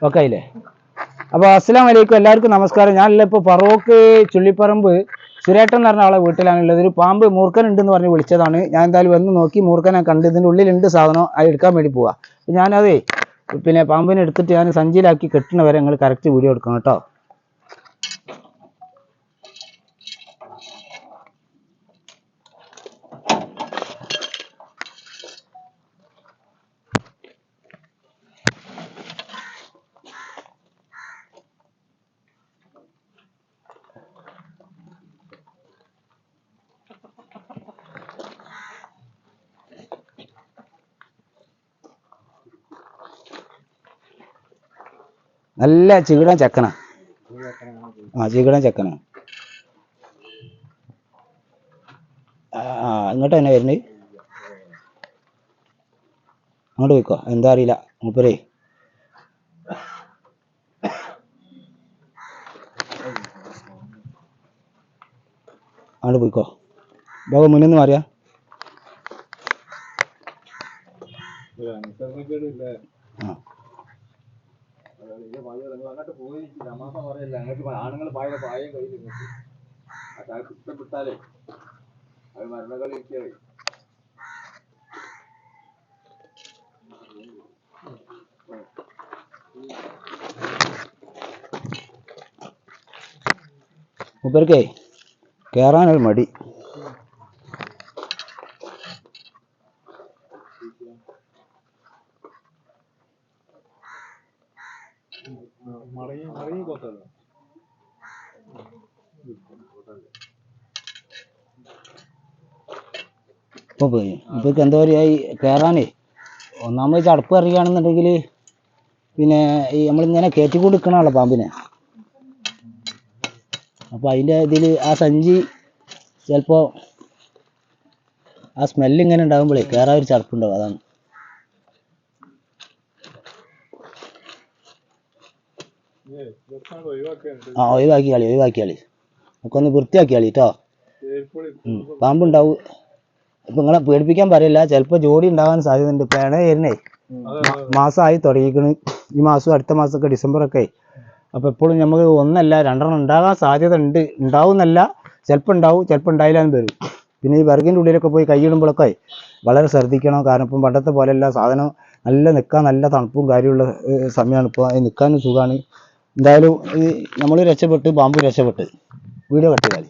Okay ആയില്ലേ? അപ്പോൾ അസ്സലാമു അലൈക്കും, എല്ലാവർക്കും നമസ്കാരം. ഞാനല്ല ഇപ്പോൾ ഫറോക്ക് ചുള്ളിപ്പറമ്പ് സുരേട്ടൻ എന്ന് പറഞ്ഞ ആളെ വീട്ടിലാണുള്ളത്. ഒരു പാമ്പ് മൂർഖൻ ഉണ്ടെന്ന് പറഞ്ഞ് വിളിച്ചതാണ്. ഞാൻ എന്തായാലും വന്ന് നോക്കി, മൂർഖനെ കണ്ട് ഇതിൻ്റെ ഉള്ളിലുണ്ട് സാധനം, അത് എടുക്കാൻ വേണ്ടി പോവാം. ഞാനതേ പിന്നെ പാമ്പിനെ എടുത്തിട്ട് ഞാൻ സഞ്ചിയിലാക്കി കെട്ടുന്ന വരെ നിങ്ങൾ കറക്റ്റ് വീഡിയോ എടുക്കണം കേട്ടോ. നല്ല ചികിടൻ ചക്കന, ചികിടൻ ചക്കന. ഇങ്ങോട്ട് തന്നെ വരുന്നത്, അങ്ങോട്ട് പോയിക്കോ. എന്താ അറിയില്ല മൂപ്പരേ. അങ്ങോട്ട് പോയിക്കോ. ബാബു മുന്നിൽ നിന്ന് മാറിയാ. അങ്ങോട്ട് പോയി തമാശ പറയല്ല. അങ്ങോട്ട് ആണുങ്ങൾ പായ പായം കയ്യിൽ ഇഷ്ടപ്പെട്ടാലേ അത് മരണകളി ഇരിക്കാതെ. മൂപ്പർക്കേ കേറാനൊരു മടി. ഇപ്പോൾ പോയി ഇപ്പൊക്കെ എന്താ പറയുക, കയറാനേ ഒന്നാമത് ചടപ്പ് അറിയുകയാണെന്നുണ്ടെങ്കിൽ പിന്നെ ഈ നമ്മളിങ്ങനെ കയറ്റിക്കൊണ്ട് നിൽക്കണമല്ലോ പാമ്പിനെ. അപ്പോൾ അതിൻ്റെ ഇതിൽ ആ സഞ്ചി ചിലപ്പോൾ ആ സ്മെല്ലിങ്ങനെ ഉണ്ടാകുമ്പോഴേ കയറാൻ ഒരു ചടപ്പുണ്ടാവും. അതാണ്. ഒഴിവാക്കിയാളി ഒക്കെ ഒന്ന് വൃത്തിയാക്കിയാളി കേട്ടോ. പാമ്പുണ്ടാവും. ഇപ്പം നിങ്ങളെ പേടിപ്പിക്കാൻ പറയില്ല, ചിലപ്പോൾ ജോഡി ഉണ്ടാകാൻ സാധ്യതയുണ്ട്. പേണയായിരുന്നേ മാസമായി തുടങ്ങിക്കണ്. ഈ മാസം അടുത്ത മാസമൊക്കെ ഡിസംബറൊക്കെ. അപ്പോൾ എപ്പോഴും നമുക്ക് ഒന്നല്ല രണ്ടെണ്ണം ഉണ്ടാകാൻ സാധ്യത ഉണ്ട്. ഉണ്ടാവുന്നല്ല, ചിലപ്പോൾ ഉണ്ടാവും, ചിലപ്പോൾ ഉണ്ടായില്ലാന്ന് വരും. പിന്നെ ഈ വിറകിൻ്റെ ഉള്ളിലൊക്കെ പോയി കൈയിടുമ്പോഴൊക്കെ വളരെ ശ്രദ്ധിക്കണം. കാരണം ഇപ്പം പണ്ടത്തെ പോലെയല്ല, സാധനം നല്ല നിൽക്കാൻ നല്ല തണുപ്പും കാര്യമുള്ള സമയമാണ് ഇപ്പോൾ. നിൽക്കാനും സുഖമാണ്. എന്തായാലും നമ്മൾ രക്ഷപ്പെട്ട്, പാമ്പ് രക്ഷപ്പെട്ട്. വീഡിയോ കട്ട് ചെയ്താൽ